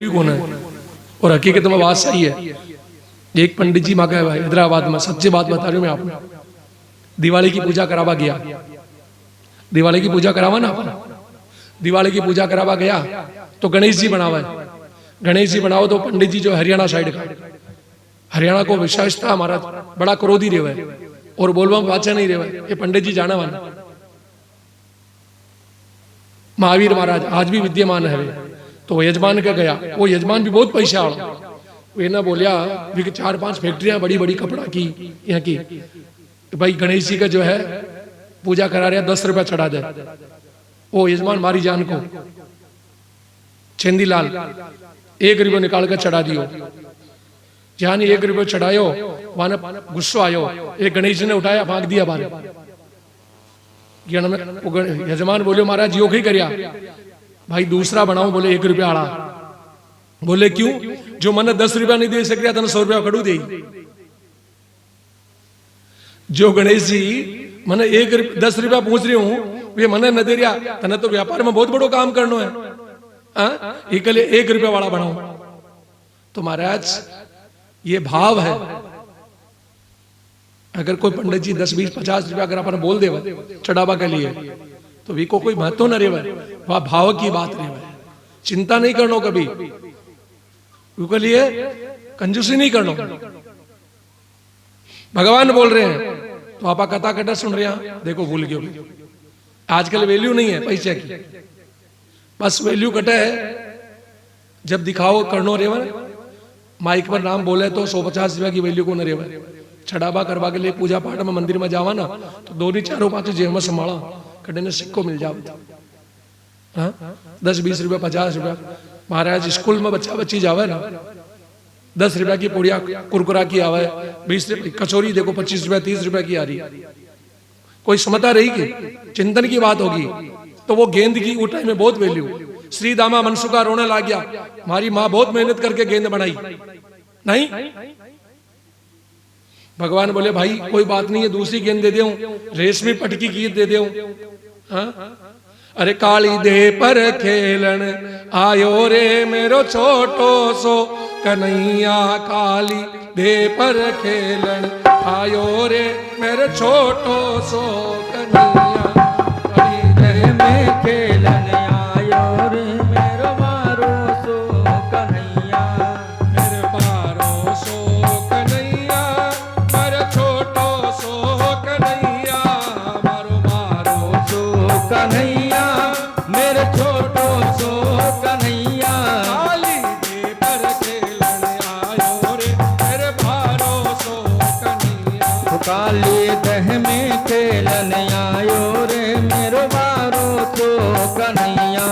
कौन है और हकीकत में बात सही है। एक पंडित जी मांगा है हैदराबाद में, सच्ची बात बता रही हूँ मैं आपको। दिवाली की पूजा करावा गया, दिवाली की पूजा करावा ना अपन, दिवाली की पूजा करावा गया तो गणेश जी बनावा है। गणेश जी बनाओ तो पंडित जी जो हरियाणा साइड का, हरियाणा को विशेष था हमारा, बड़ा क्रोधी रेवा है और बोलवा बादशाह नहीं रेवा, ये पंडित जी जाना वाला महावीर महाराज आज भी विद्यमान है। तो वो यजमान के गया, वो यजमान भी बहुत पैसा वाला, वे ना बोलिया भी 4-5 फैक्ट्रियां बड़ी बड़ी कपड़ा की यहाँ की, तो भाई गणेश जी का जो है पूजा करा रहा 10 रुपया चढ़ा दे। वो यजमान मारी जान को चेंदीलाल 1 रुपया निकाल कर चढ़ा दियो। जहां 1 रुपया चढ़ायो वहां गुस्सा आयो, एक गणेश जी ने उठाया भाग दिया बाहर। यजमान बोले महाराज यो ही करया, भाई दूसरा बनाओ। बोले 1 रुपया आड़ा। बोले क्यों? जो मन 10 रुपया नहीं दे सक रहा तने 100 रुपया खड़ू दे। जो गणेश जी मैंने 10 रुपया पूछ रही हूं, वे मने न दे रहा, तने तो व्यापार में बहुत बड़ो काम करना है, एक 1 रुपया वाला बनाओ। तो महाराज ये भाव है। अगर कोई पंडित जी 10, 20, 50 रुपया अगर अपन बोल देवा चढ़ावा के लिए तो वी को कोई महत्व न रेवा, वह भाव की बात रेवा। चिंता नहीं करना कभी, उसके लिए कंजूसी नहीं करना। भगवान बोल रहे हैं तो आप कथा कटा सुन रहे हैं, देखो भूल गए। आजकल वैल्यू नहीं है पैसे की, बस वैल्यू कटा है जब दिखाओ करनो रेवा। माइक पर नाम बोले तो 150 रुपया की वैल्यू को न रेवा। चढ़ावा करवा के लिए पूजा पाठ में मंदिर में जावा ना तो 2 4 5 जेब में संभाला कड़े ने सिक्को मिल जाओ। 10, 20 रुपया, 50 रुपया। महाराज स्कूल में बच्चा बच्ची जावे ना 10 रुपया की पुड़िया कुरकुरा की आवे, 20 रुपये कचौरी देखो 25 रुपया 30 रुपया की आ रही। कोई समझता रही कि चिंतन की बात होगी तो वो गेंद की उस टाइम में बहुत वैल्यू। श्री दामा मनसुखा रोने लग गया, हमारी माँ बहुत मेहनत करके गेंद बनाई नहीं। भगवान बोले भाई कोई बात नहीं है, दूसरी गेंद दे दूं, रेशमी पटकी की दे दूं। अरे काली दे पर खेलन आयो रे मेरो छोटो सो कन्हैया, काली दे पर खेलन आयो रे मेरो छोटो सो कन्हैया, काली दे में खेलन आयो रे मेरो मारो सो कन्हैया, मेरे मारो सो कन्हैया, मेरे छोटो सो कन्हैया, मारो मारो सो कन्हैया, मेरे छोटो सो कन्हैया, काली दे पर खेलन आयो रे मेरे भारो सो कन्हैया, काली दह में खेलन आयो रे मेरो भारो सो कन्हैया।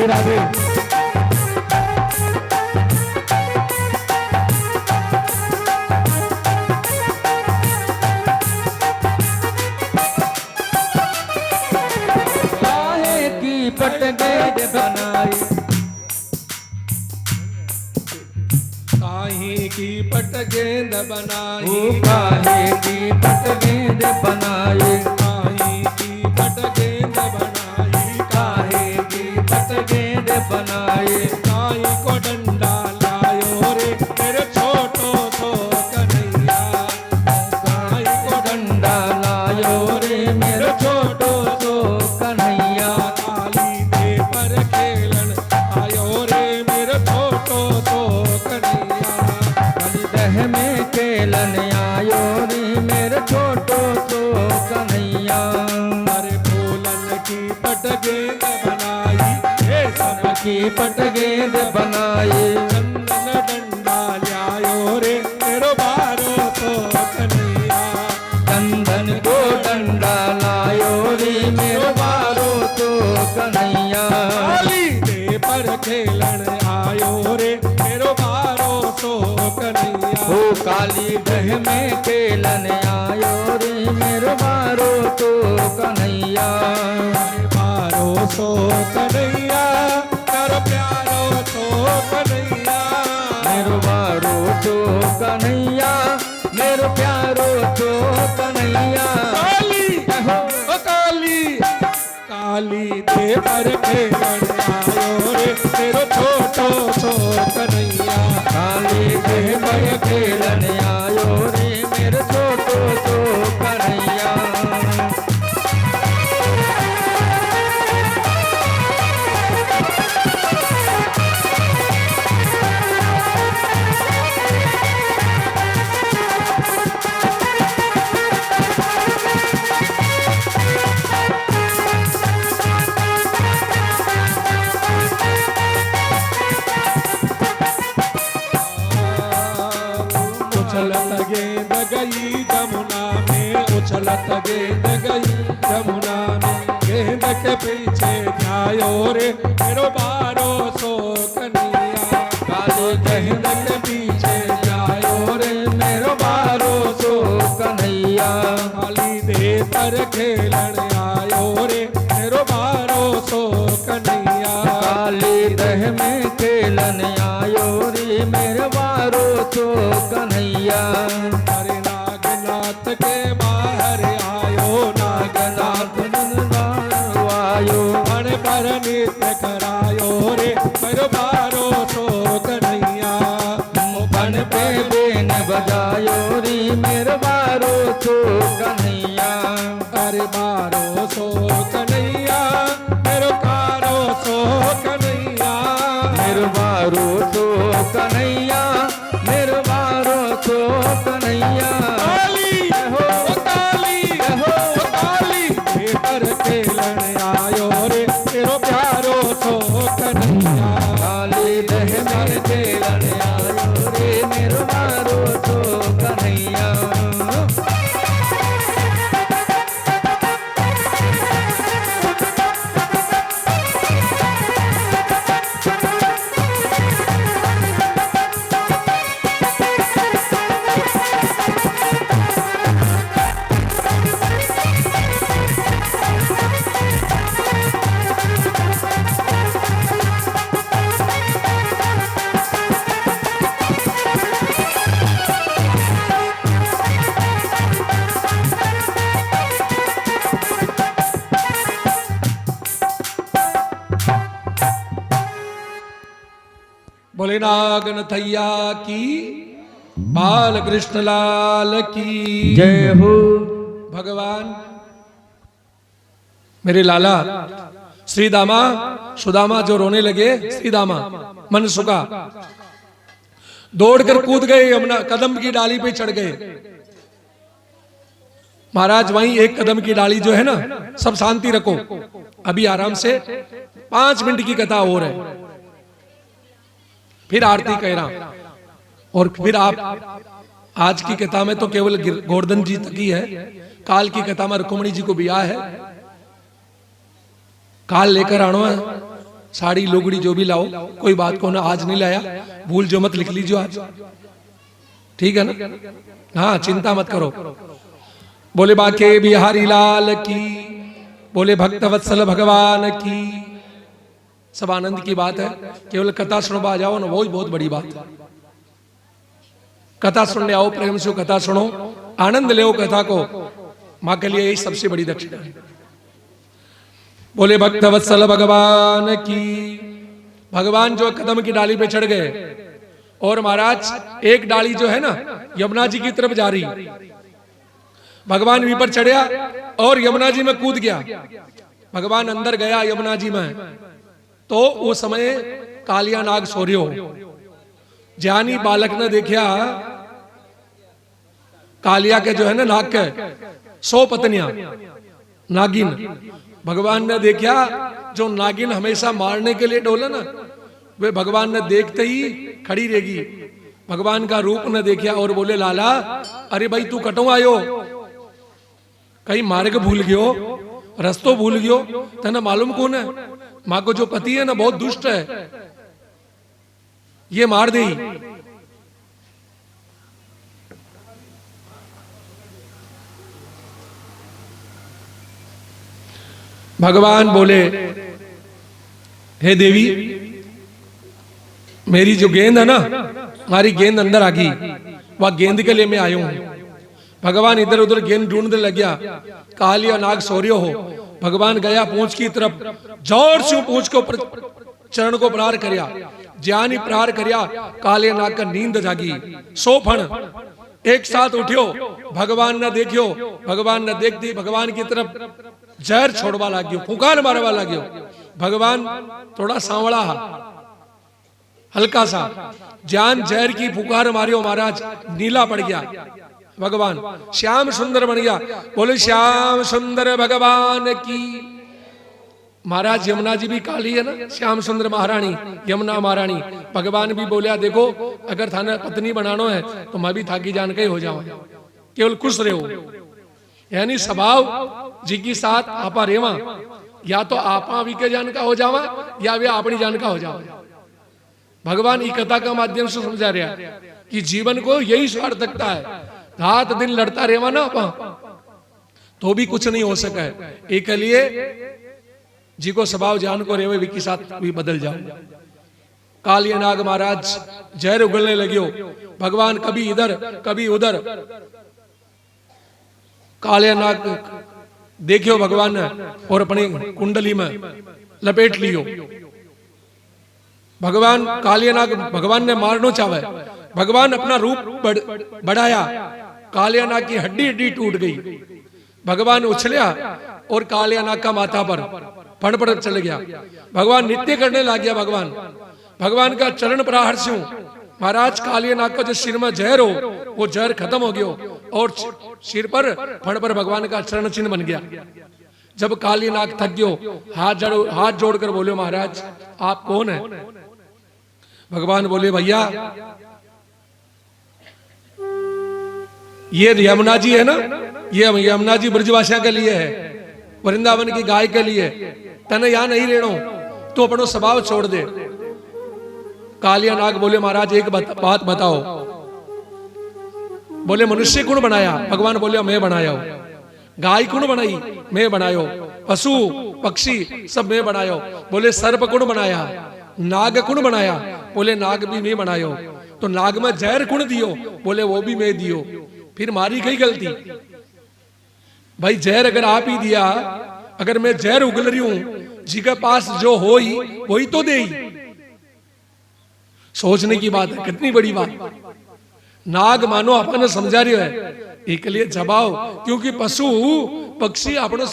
राधे काहे की पटगेंद बनाई, काहे की पटगेंद बनाई, काहे की पटगेंद बनाई, काहे की पटगेंद बनाई, काहे की पटगेंद बनाई, काहे को डंडा लायो रे मेरे छोटो सो कन्हैया, काहे को डंडा लायो रे मेरे छोटो सो कन्हैया, काली दे पर खेलन आयो रे मेरे छोटो सो कन्हैया, काली दह में खेलन आयो रे मेरे छोटो सो कन्हैया, अरे फूलन की पटगेंद बनाई, हे सब की पटगेंद बनाई, चंदन डंडा लायो रे मेरो बारो सो कन्हैया, चंदन को डंडा लायो रे मेरो बारो सो कन्हैया, काली दे पर खेलन आयो रे मेरो बारो सो कन्हैया, काली दह में खेलन आयो रे मेरो बारो तो कन्हैया। बारो सो कन्हैया कर प्यारो तो कन्हैया। मेरो बारो तो कन्हैया मेरो प्यारो तो कन्हैया। काली ओ काली काली दे पर खेलन आयो रे मेरो छोटो सो कन्हैया। काली दे पर खेलन आयो रे मेरो छोटो तो कन्हैया। उछलत गेंद गई जमुना में। उछलत गेंद गई जमुना में। गेंद के पीछे जायो रे मेरो बारो सो कन्हैया। काली गेंद के पीछे जायो रे मेरो बारो तो कन्हैया। काली दे पर खेलन आयो रे मेरो बारो सो कन्हैया। काली दह में खेलन आयो रे मेरे बारो तो कन्हैया। अरे नागनाथ के बाहर आयो नागनाथ आयो मन पर नृत्य करायो रे मेरो बारो सो कन्हैया। बन पे बेन बजायो रे मेरे बारो तो कन्हैया। अरे बारो सो कन्हैया मेरो कारो सो कन्हैया। मेरे बारो तो कन्हैया मेरे बारो तो कन्हैया। काली हो काली काली दे पर खेलन आयो रे मेरो प्यारो सो कन्हैया। काली दह में खेलन आयो रे मेरे बारो तो कन्हैया। बोले नागनथैया की बाल कृष्ण लाल की जय हो। भगवान मेरे लाला श्री दामा सुदामा जो रोने लगे, श्री दामा मन सुखा दौड़कर कूद गए, यमुना कदम की डाली पे चढ़ गए। महाराज वहीं एक कदम की डाली जो है ना, सब शांति रखो, अभी आराम से 5 मिनट की कथा हो रही है, फिर आरती कह रहा। और फिर आप आज की कथा में तो केवल गोवर्धन जी तक ही है, काल की कथा में रुक्मिणी जी को ब्याह है, काल लेकर आना है, साड़ी लुगड़ी जो भी लाओ, कोई बात को ना, आज नहीं लाया भूल जो मत लिख लीजिए आज, ठीक है ना? हाँ चिंता मत करो। बोले बाके बिहारी लाल की, बोले भक्तवत्सल भगवान की। सब आनंद की बात है, केवल कथा सुनो आ जाओ ना, वो ही बहुत बड़ी बात है। कथा सुनने आओ, प्रेम से कथा सुनो, आनंद ले कथा को, मां के लिए यही सबसे बड़ी दक्षिणा है। बोले भक्तवत्सल भगवान की। भगवान जो कदम की डाली पे चढ़ गए, और महाराज एक डाली जो है ना यमुना जी की तरफ जा रही, भगवान भी पर चढ़िया और यमुना जी में कूद गया। भगवान अंदर गया यमुना जी में, तो उस समय कालिया नाग सोर्यो ज्ञानी बालक ने देखा, कालिया के जो है ना नाग के 100 पत्नियां नागिन। भगवान ने देखा जो नागिन हमेशा मारने के लिए डोले ना, वे भगवान ने देखते ही खड़ी रहेगी। भगवान का रूप न देखा और बोले लाला अरे भाई तू कटो आयो, कहीं मार्ग भूल गयो, रस्तो भूल गयो, तेना मालूम कौन है? मां को जो पति है ना बहुत दुष्ट है, ये मार दे। भगवान बोले, हे देवी, मेरी जो गेंद है ना, हमारी गेंद अंदर आ गई, वह गेंद के लिए मैं आया हूं। भगवान इधर उधर गेंद ढूंढने लग गया, काली और नाग सो रहे हो। भगवान गया पूंछ की तरफ, जोर से पूंछ को चरण को प्रहार करया, ज्ञानी प्रहार करया, काले नाग का नींद जागी। सो फण एक साथ उठ्यो, भगवान न देखियो, भगवान न देख दी, भगवान की तरफ जहर छोड़वा लाग्यो, फुकार मारवा लाग्यो। भगवान थोड़ा सांवड़ा, हल्का सा जान जहर की फुकार मारियो, महाराज नीला पड़ गया। भगवान श्याम सुंदर बन गया। बोले श्याम सुंदर भगवान की। महाराज यमुना जी भी काली है ना, श्याम सुंदर महारानी, यमुना महारानी। भगवान भी बोलिया, देखो अगर थाने पत्नी बनानो है तो मैं भी थाकी जान के ही हो जाऊं, केवल खुश रहो। यानी स्वभाव जी की साथ आपा रेवा, या तो आपा भी के जान का हो जावा या वे अपनी जान का हो जावा। भगवान ई कथा का माध्यम से समझा रहा कि जीवन को यही सार्थकता है। रात दिन लड़ता रेवा ना आपा तो भी कुछ नहीं हो सका है। एक लिए जी को स्वभाव जान को रेवे के साथ भी बदल जाओ। कालिया नाग महाराज जहर उगलने लगियो। भगवान कभी इधर कभी उधर। कालिया नाग देखियो भगवान ने और अपनी कुंडली में लपेट लियो। भगवान कालिया नाग भगवान ने मारनो चाहे, भगवान अपना रूप बढ़ाया, कालिया नाग की हड्डी हड्डी टूट गई। भगवान उछलिया और कालिया नाग का माथा पर फण पर चल गया। भगवान नित्य करने लग गया। भगवान का चरण प्रहार से महाराज कालिया नाग का जो सिर में जहर हो वो जहर खत्म हो गया और सिर पर फण पर भगवान का चरण चिन्ह बन गया। जब कालिया नाग थक गयो, हाथ जोड़कर बोले, महाराज आप कौन है? भगवान बोले, भैया ये यमुना जी है ना, ये यमुना जी ब्रजवासिया के लिए है, वृंदावन की गाय के लिए। तने यहां नहीं रहना तो अपनो स्वभाव छोड़ दे। कालिया नाग बोले, महाराज एक बात बताओ। बोले, मनुष्य कौन बनाया? भगवान बोले, मैं बनाया हूं। गाय कौन बनाई? मैं बनायो। पशु पक्षी सब मैं बनायो। बोले, सर्प कौन बनाया? नाग कौन बनाया? बोले, नाग भी मैं बनायो। तो नाग में जहर कौन दियो? बोले, वो भी मैं दियो। फिर मारी गई गलती। भाई जहर अगर आप ही दिया, अगर मैं जहर उगल रही हूं, जी के पास जो हो ही वही तो दे ही। सोचने की बात है, कितनी बड़ी बात। नाग मानो अपन समझा रही है, एक लिए जबाओ, क्योंकि पशु पक्षी अपनो